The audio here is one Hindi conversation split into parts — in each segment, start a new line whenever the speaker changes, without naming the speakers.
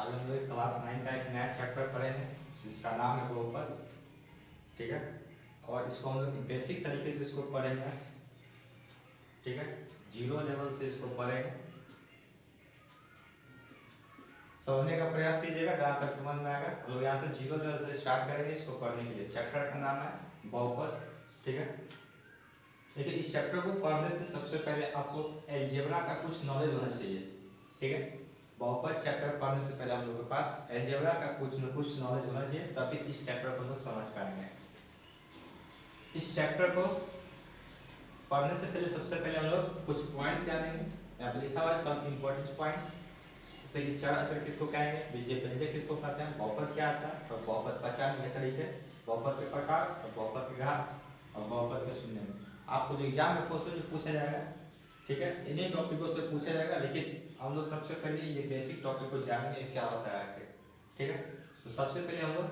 आज हम लोग क्लास 9 का एक नया चैप्टर पढ़ेंगे जिसका नाम है बहुपद। ठीक है, और इसको हम लोग बेसिक तरीके से इसको पढ़ेंगे। ठीक है, जीरो लेवल से इसको पढ़ेंगे, समझने का प्रयास कीजिएगा जहाँ तक समझ में आएगा। हम लोग यहाँ से जीरो लेवल से स्टार्ट करेंगे इसको पढ़ने के लिए। चैप्टर का नाम है बहुपद। ठीक है, देखिए इस चैप्टर को पढ़ने से सबसे पहले आपको अलजेब्रा का कुछ नॉलेज होना चाहिए। ठीक है, बहुपद चैप्टर पढ़ने से पहले हम लोग के पास अलजेब्रा का कुछ न कुछ नॉलेज होना चाहिए, तभी इस चैप्टर को हम लोग समझ पाएंगे। इस चैप्टर को पढ़ने से पहले सबसे पहले हम लोग कुछ पॉइंट्स जानेंगे। यहाँ पे लिखा हुआ है सम इम्पोर्टेंट पॉइंट्स, जैसे कि चर अचर किसको कहेंगे, बीजेपी व्यंजक किसको कहते हैं, बहुपद क्या आता है और बहुपद पहचान के तरीके, बहुपद के प्रकार और बहुपद के घात और बहुपद के शून्य में। आपको जो एग्जाम में क्वेश्चन जो पूछा जाएगा, ठीक है, इन्हीं टॉपिकों से पूछा जाएगा। लेकिन हम लोग सबसे पहले ये बेसिक टॉपिक को जानेंगे क्या होता है आखिर। ठीक है, तो सबसे पहले हम लोग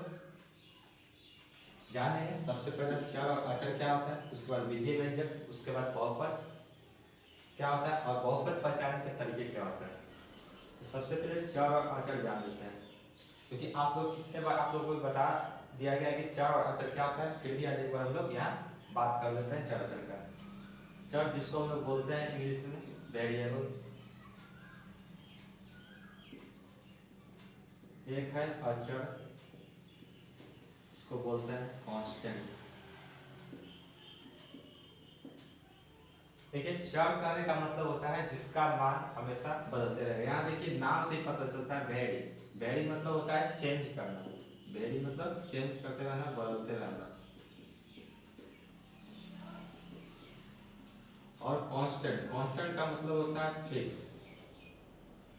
जानेंगे सबसे पहले चर और अचर क्या होता है, उसके बाद बीजीय व्यंजक, उसके बाद बहुपद क्या होता है और बहुपद पहचान के तरीके क्या होता है। तो सबसे पहले चर और अचर जान लेते हैं, क्योंकि आप लोग कितने बार आप लोगों को बता दिया गया कि चर और अचर क्या होता है, फिर भी आज एक बार हम लोग यहाँ बात कर लेते हैं चर अचर का। चर जिसको हम लोग बोलते हैं इंग्लिश में वेरिएबल, एक है अचर इसको बोलते हैं कांस्टेंट। देखिए चर कहने का मतलब होता है जिसका मान हमेशा बदलते रहे। यहाँ देखिए नाम से ही पता चलता है वेरी, वेरी मतलब होता है चेंज करना, वेरी मतलब चेंज करते रहना, बदलते रहना। और कांस्टेंट, कांस्टेंट का मतलब होता है फिक्स,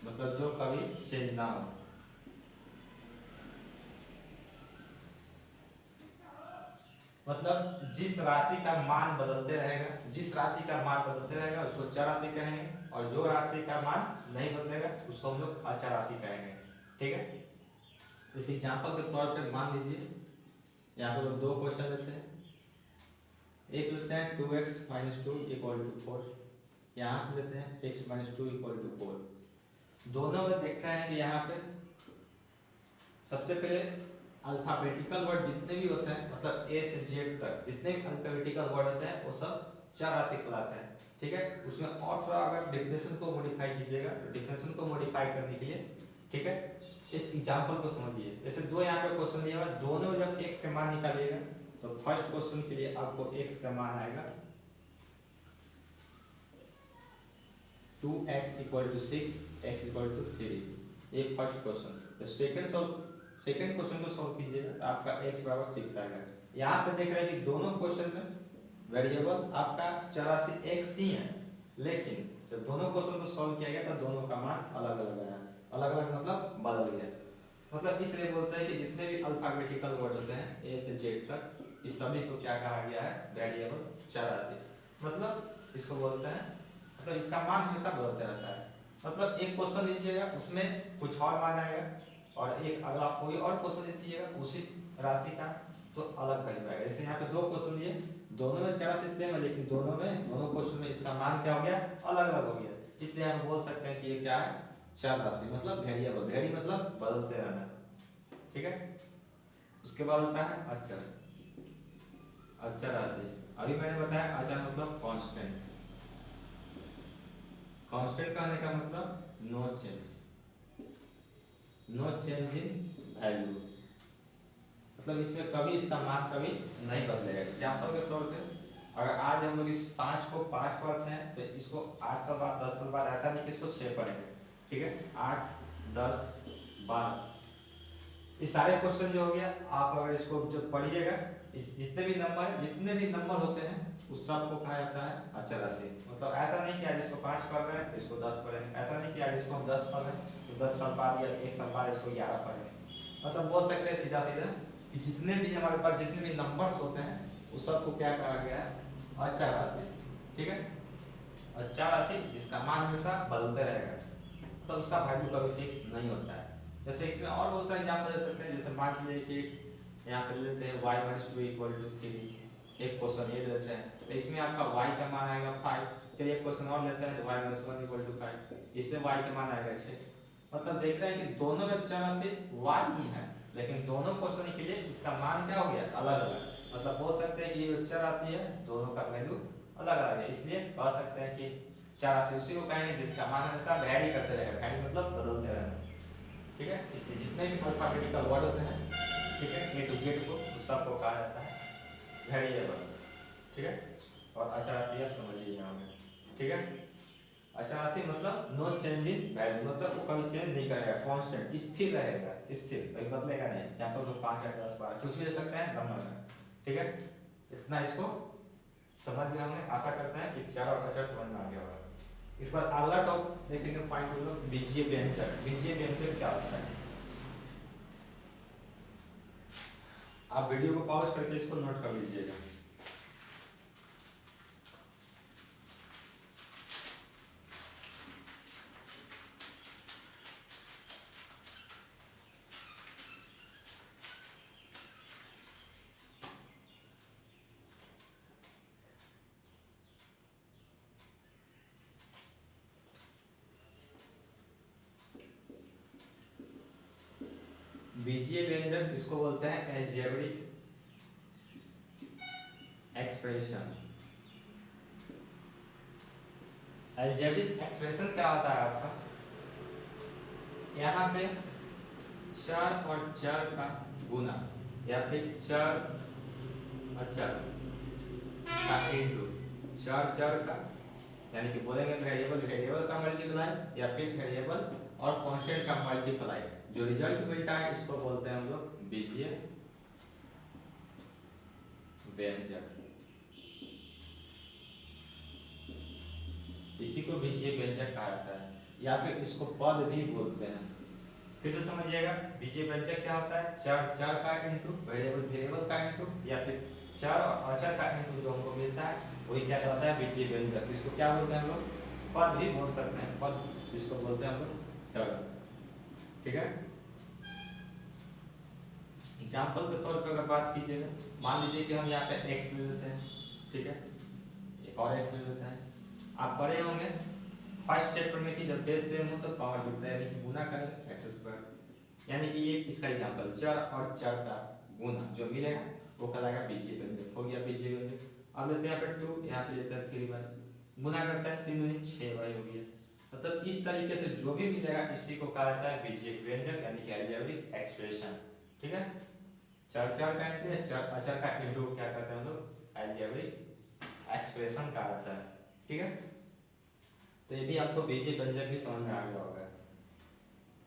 मतलब जो कभी चेंज ना हो। मतलब जिस राशि का मान बदलते रहेगा, जिस राशि का मान बदलते रहेगा उसको चर राशि कहेंगे, और जो राशि का मान नहीं बदलेगा उसको हम लोग अचर राशि कहेंगे। ठीक है, इस एग्जांपल के तौर पे मान लीजिए यहाँ पे लोग दो क्वेश्चन लेते हैं। एक लेते हैं 2x - 2 = 4, यहाँ पे लेते हैं x - 2 = 4। दोनों में देख रहे हैं कि यहाँ पे सबसे पहले अल्फाबेटिकल वर्ड जितने भी होते हैं, मतलब ए से जेड तक जितने भी अल्फाबेटिकल वर्ड होते हैं वो सब चर राशि कहलाते हैं। ठीक है, उसमें और थोड़ा अगर डेफिनेशन को मॉडिफाई कीजिएगा तो डेफिनेशन को मॉडिफाई करने के लिए, ठीक है, इस एग्जांपल को समझिए। जैसे दो यहाँ पे क्वेश्चन दिया हुआ है, दोनों में जब x का मान निकालिएगा तो फर्स्ट क्वेश्चन के लिए आपको x का मान आएगा 2x = 6, x = 3, एक फर्स्ट क्वेश्चन। जब सेकंड क्वेश्चन को सॉल्व कीजिएगा तो आपका x = 6 आएगा। यहाँ पे देख रहे हैं कि दोनों क्वेश्चन में वेरिएबल आपका चर राशि x ही है, लेकिन जब दोनों क्वेश्चन को सॉल्व किया गया तो दोनों का मान अलग अलग आया। अलग अलग मतलब बदल गया। मतलब इसलिए बोलते हैं कि जितने भी अल्फाबेटिकल वर्ड होते हैं ए से जेड तक, इस सभी को क्या कहा गया है, वेरिएबल चर राशि। मतलब इसको बोलते हैं, मतलब इसका मान हमेशा बदलते रहता है। मतलब एक क्वेश्चन लीजिएगा उसमें कुछ और मान आएगा, और एक अगला कोई और क्वेश्चन लीजिएगा उसी राशि का तो अलग वैल्यू आएगा। जैसे यहाँ पे दो क्वेश्चन लिए, दोनों में चर राशि सेम है, लेकिन दोनों क्वेश्चन में इसका मान क्या हो गया, अलग अलग हो गया। इसलिए हम बोल सकते हैं कि ये क्या है, चर राशि, मतलब वेरिएबल। वेरी मतलब बदलते रहना। ठीक है, उसके बाद होता है अचर, अचर राशि। अभी मैंने बताया अचर मतलब कांस्टेंट। कांस्टेंट कहने का मतलब no change, no change in value, मतलब इसमें कभी इसका मान कभी नहीं बदलेगा। एग्जाम्पल के तौर पे अगर आज हम लोग इस 5 को 5 पढ़ते हैं तो इसको 8 साल बाद 10 साल बाद ऐसा नहीं कि इसको 6 पढ़ेंगे। ठीक है, 8 10 12 ये सारे क्वेश्चन जो हो गया, आप अगर इसको जब पढ़िएगा, इस जितने भी नंबर होते हैं उस सब को कहा जाता है अचर राशि। मतलब ऐसा नहीं कि आज इसको 5 पढ़ रहे हैं तो इसको 10 पढ़ेंगे, ऐसा नहीं कि आज इसको हम 10 पढ़ रहे हैं तो 10 साल बाद या 1 साल बाद इसको 11 पढ़ेंगे। मतलब बोल सकते हैं सीधा सीधा कि जितने भी हमारे पास जितने भी नंबर्स होते हैं उस सब को क्या कहा गया है, अचर राशि। ठीक है, अचर राशि जिसका मान हमेशा बदलते रहेगा, तो उसका वैल्यू कभी फिक्स नहीं होता है। जैसे इसमें और बहुत सारे एग्जाम्पल दे सकते हैं। जैसे मान लीजिए कि यहाँ पे लेते हैं y - 2 = 3, एक क्वेश्चन ये लेते हैं तो इसमें आपका y का मान आएगा 5। चलिए एक क्वेश्चन और लेते हैं तो y - 1 = 5, इसमें y का मान आएगा 6। मतलब देख रहे हैं कि दोनों में चरराशि y ही है, लेकिन दोनों क्वेश्चन के लिए इसका मान क्या हो गया, अलग अलग। मतलब बोल सकते हैं कि ये चरराशि है, दोनों का वैल्यू अलग अलग है, इसलिए कह सकते हैं कि चरराशि उसी को कहेंगे जिसका मान हमेशा वैरी करते रहेगा, वैरी मतलब बदलते रहेगा। ठीक है, इसलिए जितने भी अल्फाबेटिकल वर्ड होते हैं, ठीक है, ए टू जेड को उस सबको कहा जाता है वेरिएबल। ठीक है, और अचरासी आप समझिए यहाँ में। ठीक है, अचरासी मतलब नो चेंज इन वैल्यू, मतलब वो कभी चेंज नहीं करेगा, कांस्टेंट स्थिर रहेगा, स्थिर कभी बदलेगा नहीं। एग्जांपल तो 5 8 10 12 कुछ भी ले सकते हैं नंबर में। ठीक है, इतना इसको समझ गए होंगे, आशा करते हैं कि चर और अचर समझ में आ गया होगा। इस बार अगला टॉप देखेंगे पॉइंट हम लोग बीजीय व्यंजक। बीजीय व्यंजक क्या होता है, आप वीडियो को पॉज करके इसको नोट कर लीजिएगा। बीजीय व्यंजक इसको बोलते हैं एल्जेब्रिक एक्सप्रेशन। एल्जेब्रिक एक्सप्रेशन क्या होता है आपका, यहाँ पे चर और चर का गुना या फिर चर अचर का इंटू चर चर का, यानी कि बोलेंगे वेरिएबल वेरिएबल का मल्टीप्लाई या फिर वेरिएबल और कांस्टेंट का मल्टीप्लाई, जो रिजल्ट मिलता है इसको बोलते हैं हम लोग बीजीय व्यंजक। इसी को बीजीय व्यंजक कहा जाता है, या फिर इसको पद भी बोलते हैं। फिर से समझिएगा, बीजीय व्यंजक क्या होता है, चर चर का इंटू वेरिएबल वेरिएबल का इंटू या फिर चर और अचर का इंटू जो हमको मिलता है वही क्या कहलाता है बीजीय व्यंजक। इसको क्या बोलते हैं हम लोग, पद भी बोल सकते हैं, पद जिसको बोलते हैं हम लोग टर्म। ठीक है, एग्जाम्पल के तौर पर अगर बात कीजिएगा, मान लीजिए कि हम यहाँ पे x ले लेते हैं। ठीक है, एक और x ले लेते हैं। आप पढ़े होंगे फर्स्ट चैप्टर में कि जब बेस सेम हो तो पावर जुड़ता है, यानी कि गुना करेंगे एक्स स्क्वायर, यानी कि ये इसका एग्जाम्पल चर और चर का गुना जो मिलेगा वो कहलाएगा बीजीय व्यंजक। हो गया बीजीय व्यंजक। अब लेते हैं यहाँ पे 2, यहाँ पे लेते हैं 3y, गुना करते हैं 3 दूनी 6y हो गया। मतलब इस तरीके से जो भी मिलेगा इसी को कहा जाता है बीजीय व्यंजक, यानी कि एल्जेब्रिक एक्सप्रेशन। ठीक है, चर चर का इंटू चर अचर का इंटू क्या करते हैं हम लोग, एल्जेब्रिक एक्सप्रेशन कहा जाता है। ठीक है, तो ये भी आपको बीजीय व्यंजक भी समझ में आ गया होगा।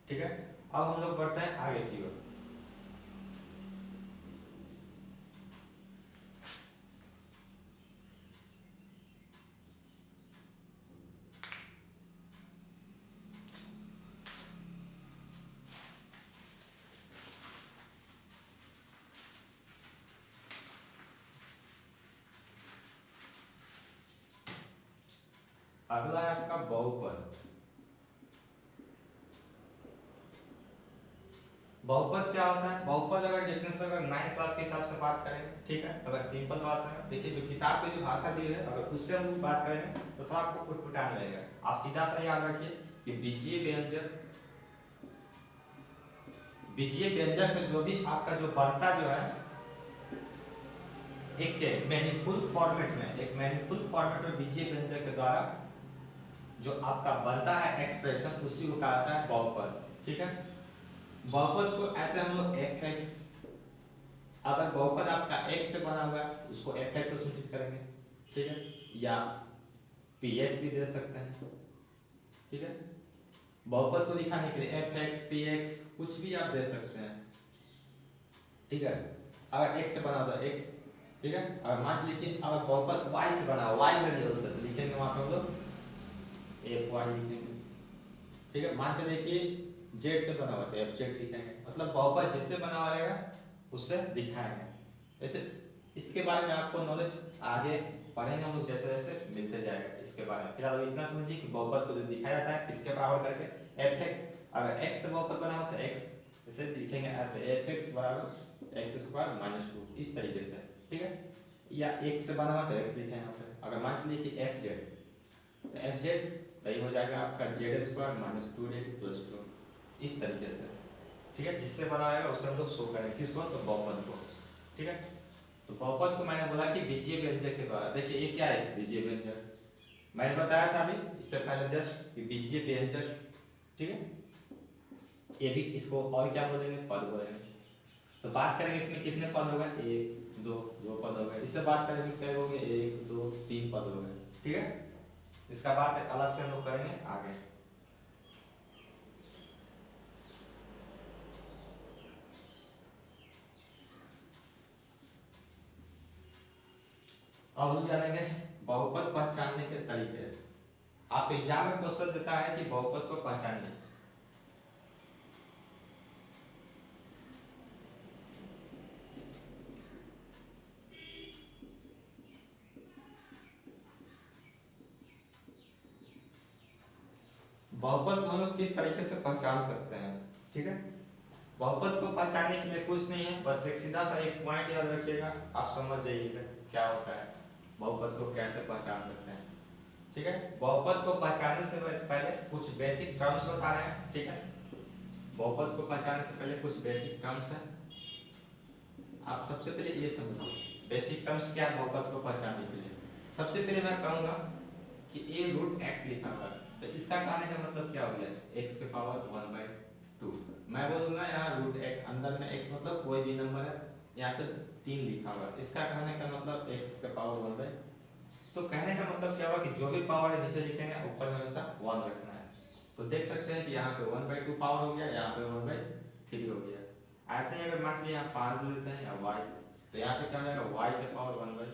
ठीक है, अब हम लोग बढ़ते हैं आगे की ओर। अगला है आपका बहुपद। बहुपद क्या होता है, बहुपद अगर डेफिनेशन अगर 9th क्लास के हिसाब से बात करेंगे, ठीक है, अगर सिंपल भाषा में देखिए, जो किताब की जो भाषा दी है अगर उससे हम बात करेंगे तो थोड़ा आपको उटपटांग लगेगा। आप सीधा सा याद रखिए कि बीजीय व्यंजक, बीजीय व्यंजक से जो भी आपका जो बनता जो है एक मैनिफुल फॉर्मेट में, एक मैनिफुल फॉर्मेट में बीजीय व्यंजक के द्वारा जो आपका बनता है एक्सप्रेशन उसी को कहा जाता है बहुपद। ठीक है, बहुपद को ऐसे हम लोग fx, अगर बहुपद आपका x से बना हुआ है उसको fx से सूचित करेंगे। ठीक है, या px भी दे सकते हैं। ठीक है, बहुपद को दिखाने के लिए fx px कुछ भी आप दे सकते हैं। ठीक है, अगर x से बना हुआ है x, ठीक है, अगर मान लीजिए अगर बहुपद y से बना हुआ y वेरिएबल से, तो लिखेंगे वहां पे हम लोग fy लिखेंगे। ठीक है, मान से देखिए z से बना हुआ तो fz लिखेंगे, मतलब बहुपद जिससे बना हुआ रहेगा उससे दिखाएंगे। ऐसे इसके बारे में आपको नॉलेज आगे पढ़ेंगे हम लोग जैसे जैसे मिलते जाएगा इसके बारे में। फिलहाल इतना समझिए कि बहुपद को जो दिखाया जाता है किसके बराबर करके, fx, अगर x से बहुपद बना हुआ तो x इसे लिखेंगे ऐसे fx बराबर x स्क्वायर माइनस 2, इस तरीके से। ठीक है, या x से बना हुआ तो x लिखेंगे यहाँ पे। अगर मान लीजिए fz, तो fz तो ये हो जाएगा आपका Z square minus 2z plus 2। इस तरीके से, ठीक है। जिससे बना रहेगा उससे हम लोग शो करेंगे किसको, तो बहुपद को, ठीक है। तो बहुपद को मैंने बोला कि बीजीय व्यंजक के द्वारा, देखिए ये क्या है, बीजीय व्यंजक मैंने बताया था अभी इससे पहले जस्ट बीजीय व्यंजक, ठीक है। ये भी इसको और क्या बोलेंगे, पद बोलेंगे। तो बात करेंगे इसमें कितने पद हो गए, एक दो, दो पद हो गए। इससे बात करेंगे क्या हो गए, एक दो तीन पद हो गए, ठीक है। इसका बात अलग से हम लोग करेंगे आगे। अब हम जानेंगे बहुपद पहचानने के तरीके। आप एग्जाम में क्वेश्चन देता है कि बहुपद को पहचानिए। बहुपद को हम लोग किस तरीके से पहचान सकते हैं, ठीक है। बहुपद को पहचानने के लिए कुछ नहीं है, बस एक सीधा सा एक पॉइंट याद रखिएगा, आप समझ जाइएगा क्या होता है, बहुपद को कैसे पहचान सकते हैं, ठीक है। बहुपद को पहचानने से पहले कुछ बेसिक टर्म्स बता रहे हैं, ठीक है। बहुपद को पहचानने से पहले कुछ बेसिक टर्म्स है, आप सबसे पहले ये समझो बेसिक टर्म्स क्या है बहुपद को पहचानने के लिए। सबसे पहले मैं कहूँगा कि ए रूट एक्स लिखा हुआ है, तो इसका कहने का मतलब क्या हो गया, एक्स के पावर 1/2। मैं बोलूँगा यहाँ रूट एक्स, अंदर में एक्स मतलब कोई भी नंबर है, या फिर 3 लिखा हुआ है, इसका कहने का मतलब एक्स के पावर 1/2। तो कहने का मतलब क्या हुआ कि जो भी पावर है नीचे लिखेंगे, ऊपर हमेशा 1 रखना है। तो देख सकते हैं कि यहाँ पे 1/2 पावर हो गया, यहाँ पे 1/3 हो गया। ऐसे ही अगर मान लीजिए यहाँ 5 दे देते हैं या y, तो यहाँ पे क्या हो जाएगा y के पावर 1/2।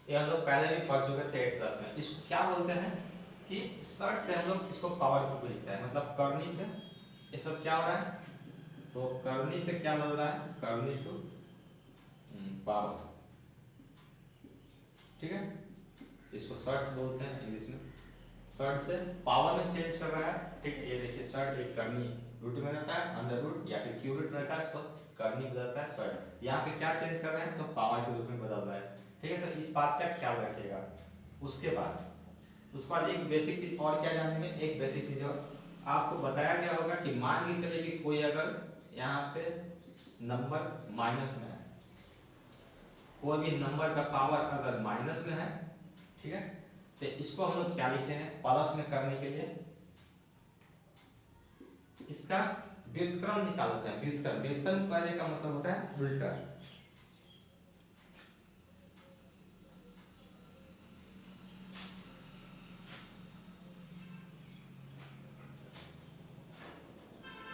ये हम लोग पहले भी पढ़ चुके थे 8 क्लास में। इसको क्या बोलते हैं कि शर्ट से हम लोग इसको पावर को लिखते हैं, मतलब करनी से ये सब क्या हो रहा है, तो करनी से क्या बदल रहा है, करनी टू पावर, ठीक है। इसको शर्ट्स बोलते हैं इंग्लिश में, शर्ट से पावर में चेंज कर रहा है, ठीक है। ये देखिए शर्ट एक करनी रूट में रहता है, अंडर रूट या फिर क्यूब रूट में रहता है, इसको करनी बदलता है शर्ट। यहाँ पे क्या चेंज कर रहे हैं, तो पावर के रूप में बदल रहा है, ठीक है। तो इस बात का ख्याल रखिएगा। उसके बाद एक बेसिक चीज और क्या जानेंगे, एक बेसिक चीज और आपको बताया गया होगा कि मान के चलिए कि कोई अगर यहाँ पे नंबर माइनस में है, कोई भी नंबर का पावर अगर माइनस में है, ठीक है, तो इसको हम लोग क्या लिखे हैं, प्लस में करने के लिए इसका व्युत्क्रम निकालते हैं। व्युत्क्रम कहने का मतलब होता है उल्टा।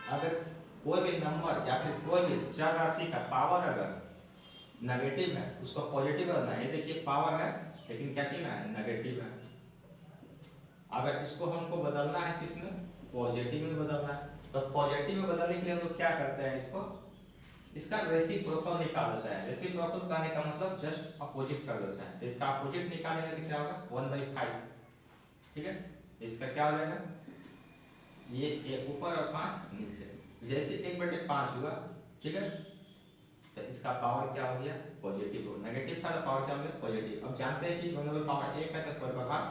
अगर कोई भी नंबर या फिर कोई भी चर राशि का पावर अगर नेगेटिव है, उसको पॉजिटिव करना है। ये देखिए पावर है लेकिन क्या चीज है, नेगेटिव है। अगर इसको हमको बदलना है किसमें, पॉजिटिव में बदलना है, तो पॉजिटिव में बदलने के लिए हम लोग क्या करते हैं, इसको इसका रेसिप्रोकल निकाल देता है। रेसिप्रोकल कहने का मतलब जस्ट अपोजिट कर देता है। तो इसका अपोजिट निकालेंगे तो क्या होगा, 1/5, ठीक है। इसका क्या हो जाएगा, ये एक ऊपर और 5 नीचे, जैसे 1/5 हुआ, ठीक है। तो इसका पावर क्या हो गया, पॉजिटिव हो। नेगेटिव था तो पावर क्या हो गया, पॉजिटिव। अब जानते हैं कि दोनों में पावर 1 है तो कोई प्रभाव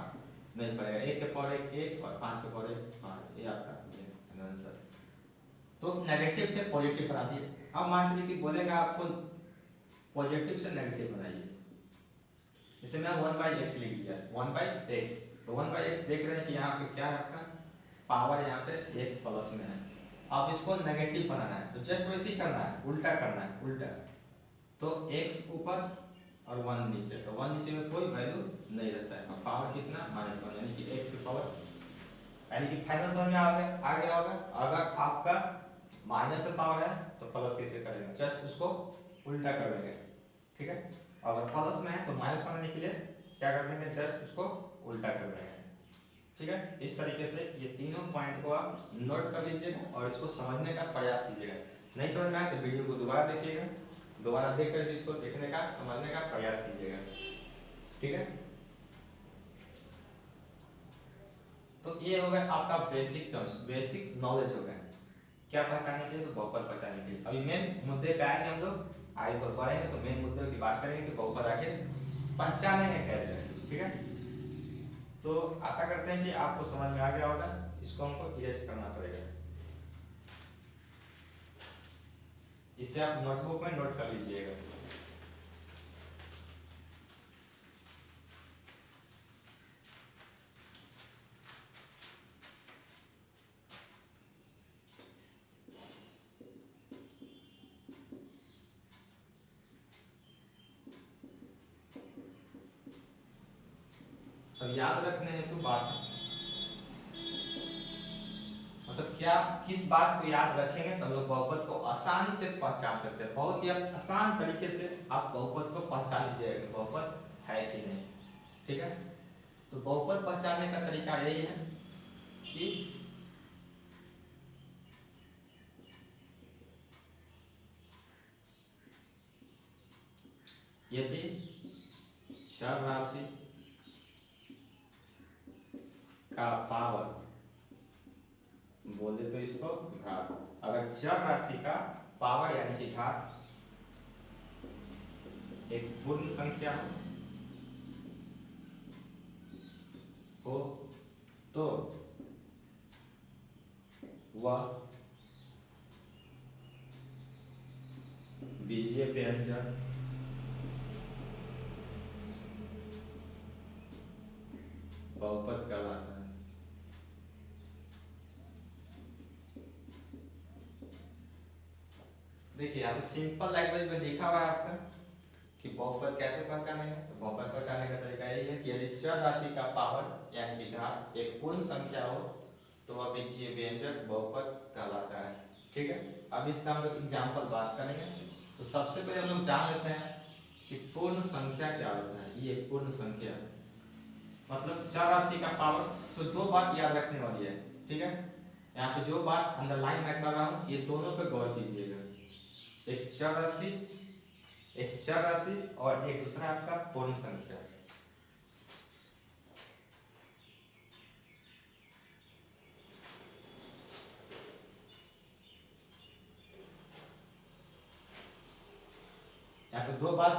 नहीं पड़ेगा। 1 के पावर 1 और 5 के पावर 5, ये आपका आंसर। तो नेगेटिव से पॉजिटिव बना दिए। अब मान लीजिए कि बोलेगा आपको पॉजिटिव से नेगेटिव बनाइए, इसे मैं 1/x लिख दिया, 1/x। तो 1/x देख रहे हैं कि यहाँ पे क्या है, आपका पावर यहाँ पे 1 प्लस में है। अब इसको नेगेटिव बनाना है तो जस्ट वैसे ही करना है, उल्टा करना है, उल्टा। तो x ऊपर और 1 नीचे, तो 1 नीचे में कोई वैल्यू नहीं रहता है। अब पावर कितना, -1, यानी कि x की पावर, यानी कि फाइनल समझ में आ गया होगा। अगर आपका माइनस से पावर है तो प्लस कैसे करेंगे, जस्ट उसको उल्टा कर देंगे, ठीक है। अगर प्लस में है तो माइनस बनाने के लिए क्या कर देंगे, जस्ट उसको उल्टा कर देंगे, ठीक है। इस तरीके से ये तीनों पॉइंट को आप नोट कर लीजिएगा और इसको समझने का प्रयास कीजिएगा। नहीं समझ में आए तो वीडियो को दोबारा देखिएगा, दोबारा देख कर इसको देखने का, समझने का प्रयास कीजिएगा, ठीक है। तो ये हो गया आपका बेसिक टर्म्स, बेसिक नॉलेज हो गया क्या पहचानने के लिए, तो बहुपद पहचानने के लिए। अभी मेन मुद्दे पे आएंगे हम लोग, आगे पर पढ़ेंगे तो मेन मुद्दे की बात करेंगे कि बहुपद आखिर पहचानेंगे कैसे, ठीक है। तो आशा करते हैं कि आपको समझ में आ गया होगा। इसको हमको इरेज करना पड़ेगा। इसे आप नोटबुक में नोट कर लीजिएगा। तो याद रखने हेतु बात, मतलब क्या किस बात को याद रखेंगे तो हम लोग बहुपद को आसानी से पहचान सकते हैं। बहुत ही आसान तरीके से आप बहुपद को पहचान लीजिएगा बहुपद है कि नहीं। ठीक है, तो बहुपद पहचानने का तरीका यही है कि यदि चर राशि का पावर, बोले तो इसको घात, अगर चर राशि का पावर यानी कि घात एक पूर्ण संख्या हो तो वह बीजीय व्यंजक बहुपद कहलाता है। देखिए यहाँ पे सिंपल लैंग्वेज में लिखा हुआ है आपका कि बहुपद कैसे पहचानेंगे। तो बहुपद पहचानने का तरीका यही है कि यदि चर राशि का पावर यानी कि घात एक पूर्ण संख्या हो तो वह बीजीय व्यंजक बहुपद कहलाता है। ठीक है, अब इसका हम लोग एग्जाम्पल बात करेंगे। तो सबसे पहले हम लोग जान लेते हैं कि पूर्ण संख्या क्या होता है। ये पूर्ण संख्या मतलब चर राशि का पावर, इसमें दो बात याद रखने वाली है। ठीक है, यहाँ पे जो बात अंडरलाइन मैं कर रहा हूँ ये दोनों पे गौर कीजिएगा। एक चर राशि और एक दूसरा आपका पूर्ण संख्या। यहाँ पे दो बात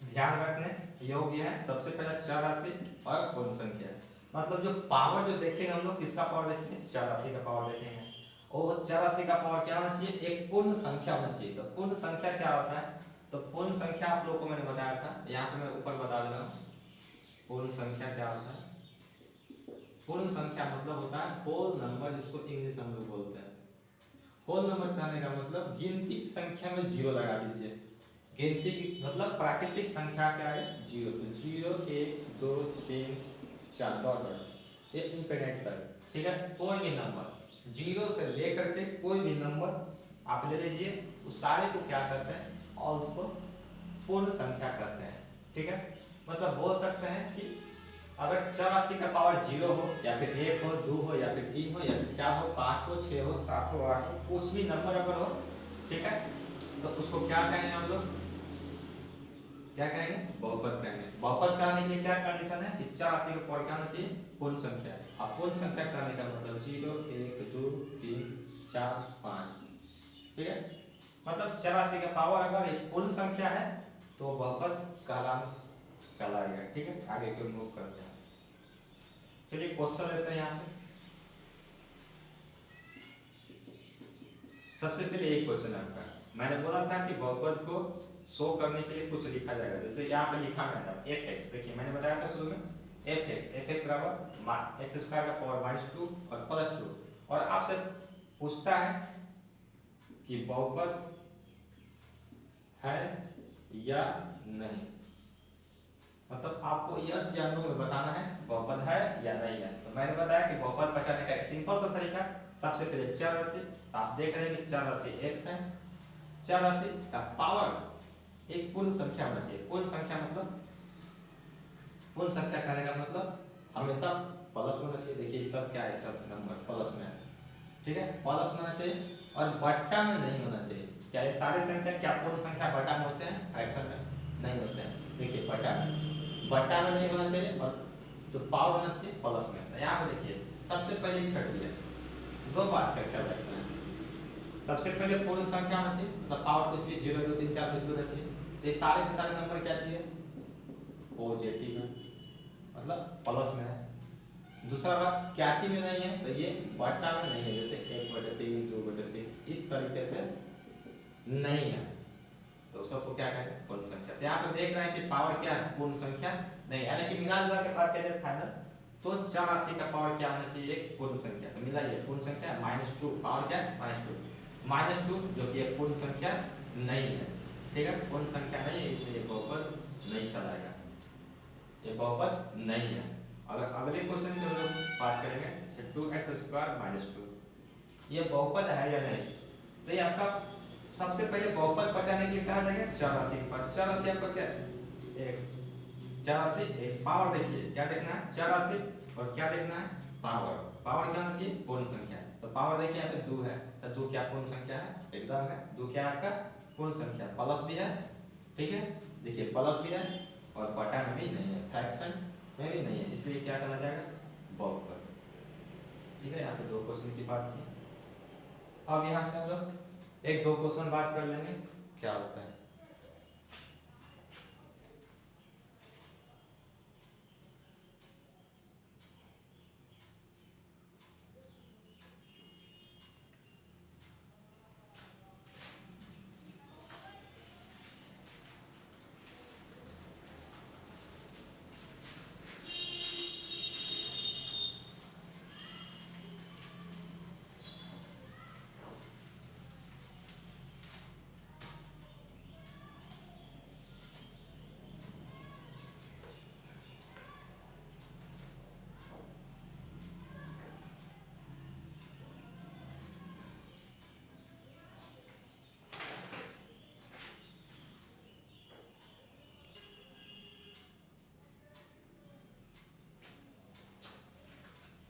ध्यान रखने योग्य है। सबसे पहले चर राशि और पूर्ण संख्या, मतलब जो पावर जो देखेंगे हम लोग किसका पावर देखेंगे, चर राशि का पावर देखेंगे। और चर राशि का पावर क्या होना चाहिए, एक पूर्ण संख्या होना चाहिए। तो पूर्ण संख्या क्या होता है, तो पूर्ण संख्या आप लोगों को मैंने बताया था, यहाँ पे मैं ऊपर बता दे रहा हूँ। पूर्ण संख्या क्या होता है, पूर्ण संख्या मतलब होता है होल नंबर, जिसको इंग्लिश हम लोग बोलते हैं। होल नंबर कहने का मतलब गिनती की संख्या में जीरो लगा दीजिए। गिनती की मतलब प्राकृतिक संख्या क्या है, जीरो। तो 0 1 2 3 4 डॉट ये इंफिनिट तक। ठीक है, कोई भी नंबर जीरो से लेकर के कोई भी नंबर आप ले लीजिए, उस सारे को क्या करते हैं, और उसको पूर्ण संख्या कहते हैं। ठीक है, मतलब बोल सकते हैं कि अगर चर राशि का पावर 0 हो या फिर 1 हो 2 हो या फिर 3 हो या फिर 4 हो 5 हो 6 हो 7 हो 8 हो, कुछ भी नंबर अगर हो, ठीक है, तो उसको क्या कहेंगे हम लोग, क्या कहेंगे, बहुपद कहेंगे। बहुपद कहने के लिए क्या कंडीशन है कि चर राशि का पावर क्या होना चाहिए, पूर्ण संख्या। अब पूर्ण संख्या कहने का मतलब 0 1 2 3 4 5। ठीक है, मतलब चर राशि का पावर अगर एक पूर्ण संख्या है तो बहुपद कहलाएगा। ठीक है, आगे को मूव करते हैं। चलिए क्वेश्चन लेते हैं यहाँ पे। सबसे पहले एक क्वेश्चन आपका, मैंने बोला था कि बहुपद को शो करने के लिए कुछ लिखा जाएगा। जैसे यहाँ पे लिखा मैंने एफ एक्स, देखिए मैंने बताया था शुरू में एफ एक्स बराबर एक्स स्क्वायर का पावर -2 और +2, और आपसे पूछता है कि बहुपद है या नहीं, मतलब आपको यस या नो में बताना है बहुपद है या नहीं है। तो मैंने बताया कि बहुपद पहचानने का एक सिंपल सा तरीका, सबसे पहले चर राशि, तो आप देख रहे हैं कि चर राशि x है। चर राशि का पावर एक पूर्ण संख्या होना चाहिए। पूर्ण संख्या मतलब, पूर्ण संख्या कहने का मतलब हमेशा प्लस में होना चाहिए। देखिए सब क्या है, सब नंबर प्लस में है। ठीक है, प्लस में होना चाहिए और बट्टा में नहीं होना चाहिए। क्या ये सारे संख्या क्या पूर्ण संख्या बट्टा में होते हैं, फ्रैक्शन में नहीं होते हैं। देखिए बट्टा में नहीं होना चाहिए और जो पावर होना चाहिए प्लस में। तो यहाँ पे देखिए सबसे पहले छट दिया, दो बात का ख्याल रखना है। सबसे पहले पूर्ण संख्या होना चाहिए, मतलब पावर कुछ भी 0 2 3 4 कुछ भी होना चाहिए। तो ये सारे के सारे नंबर क्या चाहिए, पॉजिटिव है, मतलब प्लस में है। दूसरा बात क्या चीज में नहीं है, तो ये बट्टा में नहीं है। जैसे 1/3 2/3 इस तरीके से नहीं है तो सबको क्या कहेंगे पूर्ण संख्या। तो यहाँ पे देख रहे हैं कि पावर क्या है पूर्ण संख्या नहीं, यानी कि मिला जुला के बात करें फाइनल तो चर राशि का पावर क्या होना चाहिए एक पूर्ण संख्या। तो मिलाइए पूर्ण संख्या -2 पावर क्या है -2 जो कि एक पूर्ण संख्या नहीं है। ठीक है पूर्ण संख्या नहीं है इसलिए बहुपद नहीं कहलाएगा, ये बहुपद नहीं है। अगर अगले क्वेश्चन की हम लोग बात करेंगे 2x² -2 ये बहुपद है या नहीं। तो ये आपका सबसे पहले बहुपद बचाने के लिए कहा जाएगा चर राशि के पास। चर राशि आपका क्या है x, चर राशि x पावर देखिए क्या देखना है चर राशि और क्या देखना है पावर। पावर क्या होना चाहिए पूर्ण संख्या। तो पावर देखिए यहाँ पे 2 है तो 2 क्या पूर्ण संख्या है एकदम है। 2 क्या है आपका पूर्ण संख्या प्लस भी है। ठीक है देखिए प्लस भी है और बटा में भी नहीं है फ्रैक्शन में भी नहीं है इसलिए क्या कहना जाएगा बहुपद। ठीक है यहाँ पे 2 क्वेश्चन की बात की। अब यहाँ से हम लोग 1-2 क्वेश्चन बात कर लेंगे क्या होता है।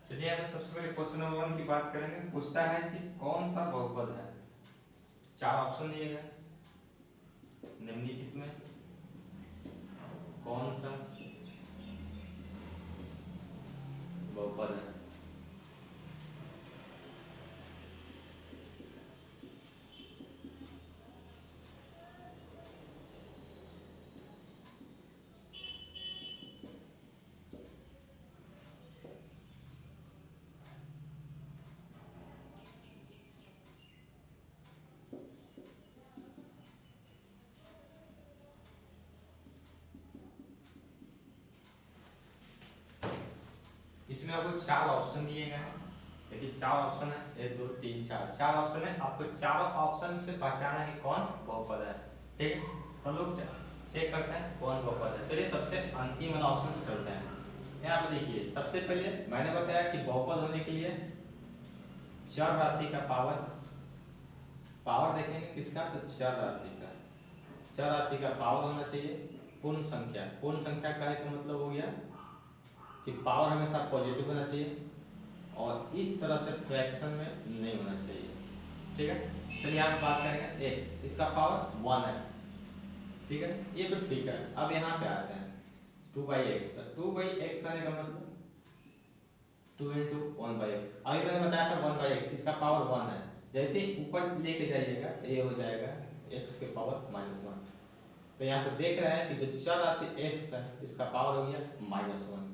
चलिए यहाँ पे सबसे पहले क्वेश्चन नंबर 1 की बात करेंगे। पूछता है कि कौन सा बहुपद है। 4 ऑप्शन दिए गए निम्नलिखित में कौन सा बहुपद है। इसमें आपको 4 ऑप्शन दिए गए हैं। देखिए 4 ऑप्शन है 1 2 3 4 ऑप्शन है। आपको चारों ऑप्शन से पहचाना है कि कौन बहुपद है। ठीक है हम लोग चेक करते हैं कौन बहुपद है। चलिए सबसे अंतिम वाला ऑप्शन से चलते हैं। यहाँ पे देखिए सबसे पहले मैंने बताया कि बहुपद होने के लिए चर राशि का पावर देखेंगे किसका तो चर राशि का। चर राशि का पावर होना चाहिए पूर्ण संख्या। पूर्ण संख्या का है का मतलब हो गया कि पावर हमेशा पॉजिटिव होना चाहिए और इस तरह से फ्रैक्शन में नहीं होना चाहिए। ठीक है चलिए आप बात करेंगे x इसका पावर 1 है। ठीक है ये तो ठीक है। अब यहाँ पे आते हैं 2/x। 2/x करने का मतलब 2 × 1/x। अभी मैंने बताया था 1/x इसका पावर 1 है। जैसे ऊपर लेके जाइएगा तो ये हो जाएगा x के पावर -1। तो यहाँ पे देख रहे हैं कि जो चर राशि x है इसका पावर हो गया -1।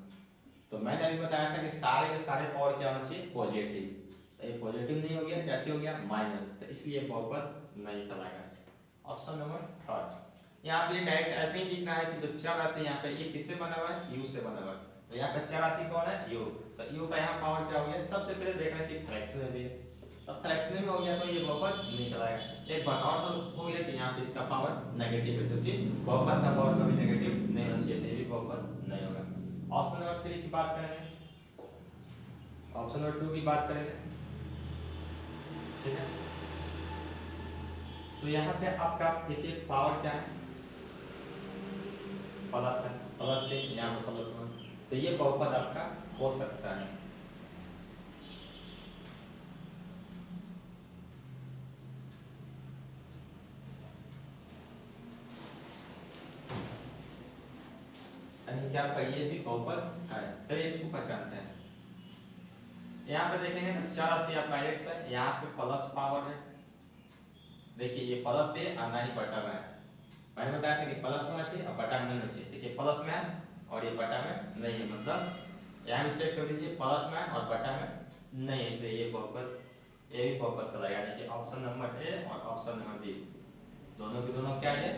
तो मैंने अभी बताया था कि सारे के सारे पावर क्या होना चाहिए पॉजिटिव। तो ये पॉजिटिव नहीं हो गया कैसे हो गया माइनस। तो इसलिए बहुपद नहीं कहलाएगा। ऑप्शन नंबर 3 यहाँ पे डायरेक्ट ऐसे ही लिखना है कि जो चर राशि यहाँ पे ये किससे बना हुआ है u से बना हुआ है। तो यहाँ पे चर राशि कौन है u। तो u का यहाँ पावर क्या हो गया सबसे पहले देख रहे हैं कि फ्रैक्शन में भी है। अब फ्रैक्शन में हो गया तो ये बहुपद नहीं कहलाएगा। एक बात और तो हो गया कि यहाँ पे इसका पावर नेगेटिव है क्योंकि बहुपद का पावर कभी नेगेटिव नहीं होना चाहिए। ये भी बहुपद नहीं होगा। ऑप्शन नंबर 3 की बात करेंगे। ऑप्शन नंबर 2 की बात करेंगे। ठीक है तो यहाँ पे आपका देखिए पावर क्या है प्लस है +3 यहाँ पे +1। तो ये बहुपद आपका हो सकता है। यानी कि आपका ये भी बहुपद है। चलिए इसको पहचानते हैं। यहाँ पे देखेंगे ना चर राशि आपका x है यहाँ पे प्लस पावर है। देखिए ये प्लस पे और ना ही बटा में है। मैंने बताया था कि प्लस होना चाहिए और बटा में नहीं होना चाहिए। देखिए प्लस में है और ये बटा में नहीं है मतलब यहाँ भी चेक कर लीजिए प्लस में और बटा में नहीं है इसलिए ये बहुपद ये भी बहुपद कहलाएगा। देखिए ऑप्शन नंबर ए और ऑप्शन नंबर डी दोनों के दोनों क्या है,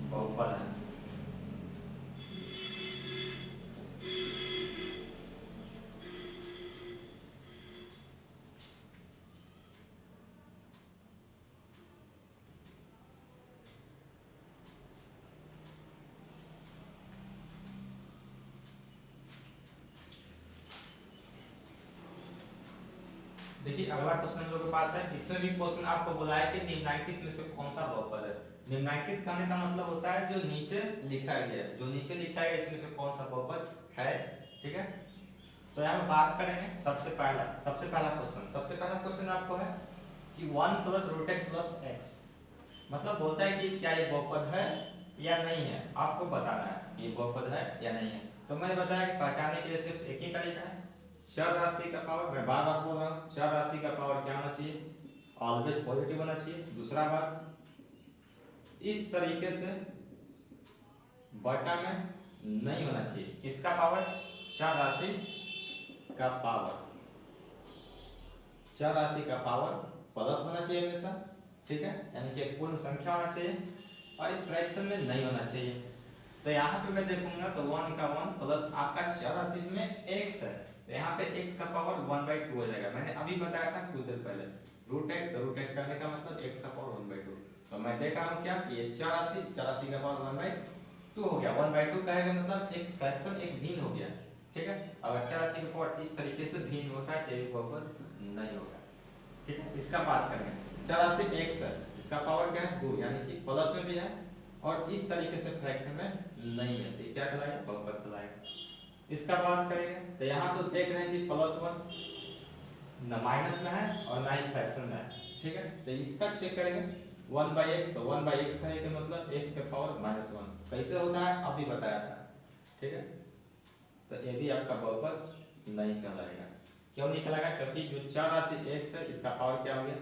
बहुपद है। देखिए अगला क्वेश्चन हम लोग के पास है, इसमें भी क्वेश्चन आपको बोला है कि निम्नलिखित में से कौन सा बहुपद है। निम्नलिखित कहने का मतलब होता है जो नीचे लिखा गया है, जो नीचे लिखा है इसमें से कौन सा बहुपद है। ठीक है, तो यहाँ पे बात करेंगे सबसे पहला क्वेश्चन आपको है कि 1 plus root x plus x, मतलब बोलता है कि क्या ये बहुपद है या नहीं है, आपको बताना है ये बहुपद है या नहीं है। तो मैंने बताया कि पहचानने के लिए सिर्फ एक ही तरीका है, चर राशि का पावर, मैं बार बार बोल रहा हूँ, चर राशि का पावर क्या होना चाहिए, ऑलवेज पॉजिटिव होना चाहिए। दूसरा बात, इस तरीके से बटा में नहीं होना चाहिए, किसका पावर, चर राशि का पावर, चर राशि का पावर प्लस होना चाहिए हमेशा। ठीक है, यानी कि एक पूर्ण संख्या होना चाहिए और एक फ्रैक्शन में नहीं होना चाहिए। तो यहाँ पे मैं देखूंगा तो 1 का 1 प्लस आपका चर राशि इसमें x है, तो यहाँ पे x का पावर 1/2 हो जाएगा। मैंने अभी बताया था कुछ देर पहले रूट एक्स, तो रूट एक्स करने का मतलब x का पावर 1/2। तो मैं देख रहा हूँ क्या कि ये चर राशि का पावर 1/2 हो गया। 1/2 कहेगा मतलब एक फ्रैक्शन, एक भिन्न हो गया। ठीक है, अगर चर राशि का पावर इस तरीके से भिन्न होता है तो ये बहुपद नहीं होगा। ठीक है, इसका बात करेंगे, चर राशि x है, इसका पावर क्या है 2, यानी कि प्लस में भी है और इस तरीके से फ्रैक्शन में नहीं है, तो क्या कहलाएगा, बहुपद कहलाएगा। इसका बात करेंगे तो यहाँ तो देख रहे हैं कि +1 न माइनस में है और ना ही फ्रैक्शन में है। ठीक है, तो इसका चेक करेंगे 1/x, तो 1/x का है कि मतलब x का पावर -1 कैसे होता है अभी बताया था। ठीक है, तो ये भी आपका बहुपद नहीं कहलाएगा। क्यों नहीं कहलाएगा, क्योंकि जो चर राशि x है इसका पावर क्या हो गया,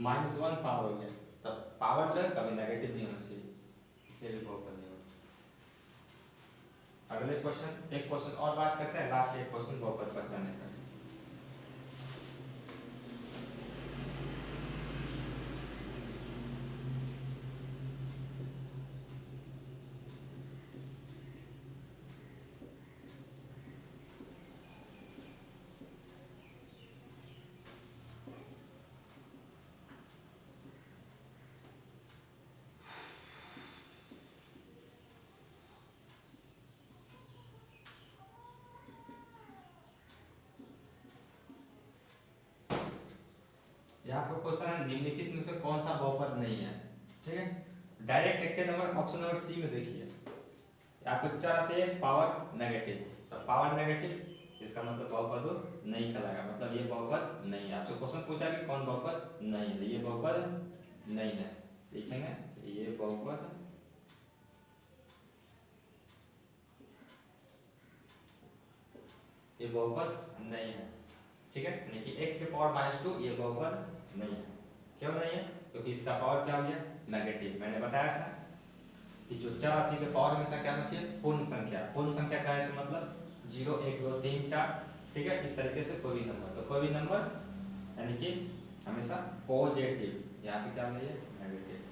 -1 पावर हो गया। तो पावर जो है कभी नेगेटिव नहीं होना चाहिए, इसीलिए बहुपद नहीं होता। अगले क्वेश्चन, एक क्वेश्चन और बात करते हैं, लास्ट एक क्वेश्चन बहुपद पहचानने का। यहाँ पर क्वेश्चन है निम्नलिखित में से कौन सा बहुपद नहीं है। ठीक है, डायरेक्ट एक के नंबर ऑप्शन नंबर सी में देखिए, आपको चर राशि x पावर नेगेटिव, तो पावर नेगेटिव इसका मतलब बहुपद नहीं कहलाएगा, मतलब ये बहुपद नहीं है। आपसे क्वेश्चन पूछा कि कौन बहुपद नहीं है, तो ये बहुपद नहीं है, लिखेंगे ये बहुपद नहीं है। ठीक है, यानी कि x के पावर -2 ये बहुपद नहीं है। क्यों नहीं है, क्योंकि इसका पावर क्या हो गया, नेगेटिव। मैंने बताया था कि जो चर राशि के पावर हमेशा क्या होना चाहिए, पूर्ण संख्या। पूर्ण संख्या का है तो मतलब 0 1 2 3 4। ठीक है, इस तरीके से कोई भी नंबर, तो कोई भी नंबर यानी कि हमेशा पॉजिटिव, यहाँ पे क्या है नेगेटिव।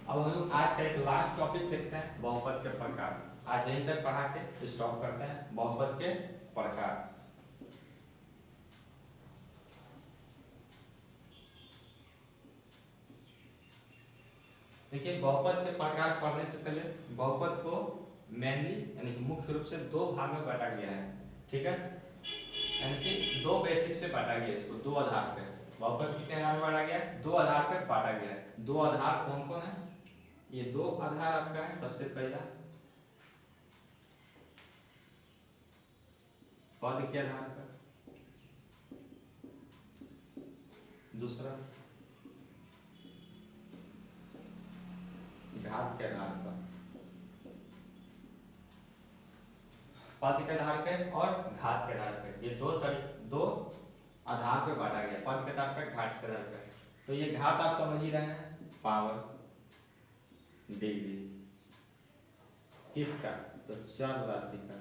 अब हम लोग आज का एक लास्ट टॉपिक देखते हैं, बहुपद के प्रकार। आज यहीं तक पढ़ा के स्टॉप करते हैं, बहुपद के प्रकार। देखिए बहुपद के प्रकार पढ़ने से पहले बहुपद को मेनली यानी कि मुख्य रूप से दो भाग में बांटा गया है। ठीक है, यानी कि दो बेसिस पे बांटा गया, इसको दो आधार पे। बहुपद कितने आधार पे बांटा गया, दो आधार पे बांटा गया है। दो आधार कौन कौन है, ये दो आधार आपका है, सबसे पहला पद के आधार पर, दूसरा घात के आधार पर। पद के आधार पे और घात के आधार पे, ये दो आधार पे बांटा गया, पद के आधार पे, घात के आधार पे। तो ये घात आप समझ ही रहे हैं, पावर डिग्री किसका, तो चर राशि का।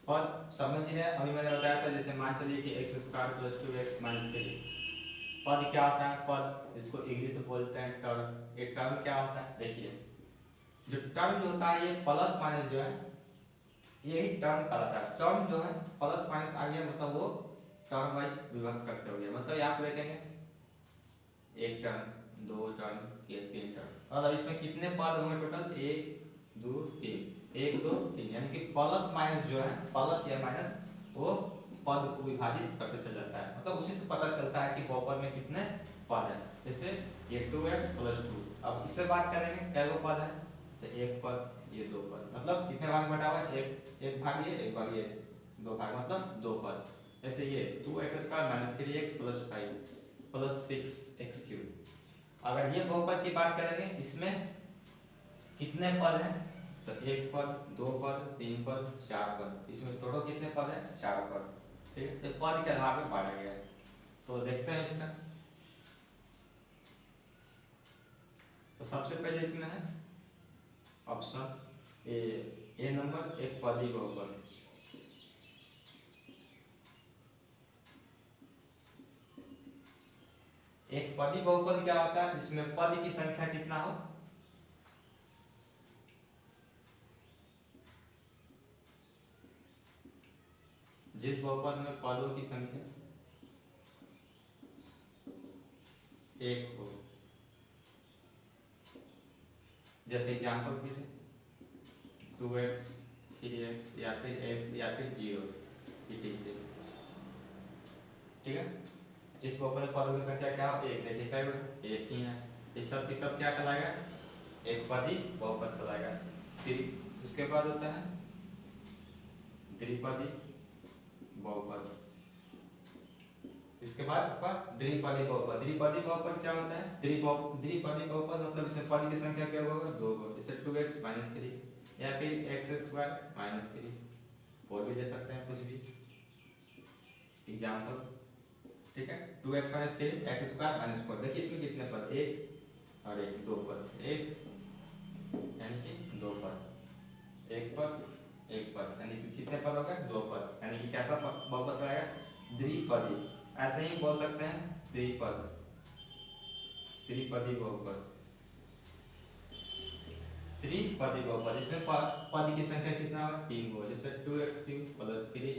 पद समझ ही रहे, अभी मैंने बताया था, जैसे मान चलिए कि x square plus 2x minus 3। पद क्या होता है, पद इसको इंग्लिश में बोलते हैं टर्म। एक टर्म क्या होता है, देखिए जो टर्म जो होता है, ये प्लस माइनस जो है, यही टर्म कहलाता है। टर्म जो है प्लस माइनस आ गया, मतलब वो टर्म वाइज विभक्त करते हो गया। मतलब यहाँ पे देखेंगे एक टर्म, दो टर्म, ये तीन टर्म, और इसमें कितने पद होंगे टोटल, एक दो तीन, एक दो तीन, यानी कि प्लस माइनस जो है, प्लस या माइनस, वो पद को विभाजित करते चल जाता है। मतलब उसी से पता चलता है कि बहुपद में कितने पद है। जैसे ये 2x प्लस 2, अब इससे बात करेंगे क्या वो पद है, तो एक पद, ये दो पद, मतलब कितने भाग में बटा हुआ है, एक भाग ये, एक भाग ये, दो भाग, मतलब दो पद। जैसे ये 2x square minus 3x plus 5 plus 6x cube. अगर ये बहुपद की बात करेंगे, इसमें कितने पद हैं, तो एक पद, दो पद, तीन पद, चार पद, इसमें टोटल कितने पद हैं, चार पद। ठीक है, तो पद के आधार पर बांटा गया है। तो देखते हैं इसका, तो सबसे पहले इसमें है ऑप्शन ए नंबर, एक पदी बहुपद। एक पदी बहुपद क्या होता है, इसमें पद की संख्या कितना हो, जिस बहुपद में पदों की संख्या एक हो। जैसे एग्जाम्पल के लिए 2x 3x या फिर x या फिर 0 etc। ठीक है, जिस बहुपद में पदों की संख्या क्या हो, एक। देखिए क्या एक ही है, ये सब की सब क्या कहलाएगा, एक पदी बहुपद कहलाएगा। उसके बाद होता है द्विपदी बहुपद। इसके बाद आपका द्विपदी बहुपद। द्विपदी बहुपद क्या होता है, द्विपदी बहुपद मतलब इसमें पद की संख्या क्या होगा, दो होगा। जैसे 2x माइनस 3 या फिर एक्स स्क्वायर माइनस 3, और भी ले सकते हैं कुछ भी एग्जाम्पल। ठीक है, 2x minus 3 x square minus 4। देखिए इसमें कितने पद, एक और एक, दो पद, एक यानी कि दो पद, एक पद एक पद, यानी कि कितने पद हो गए, दो पद, यानी कि कैसा बहुपद आएगा, द्विपदी। ऐसे ही बोल सकते हैं त्रिपद, त्रिपदी बहुपद, त्रिपदी बहुपद। इसमें पद की संख्या कितना होगा, तीन होगा। जैसे 2x3 प्लस 3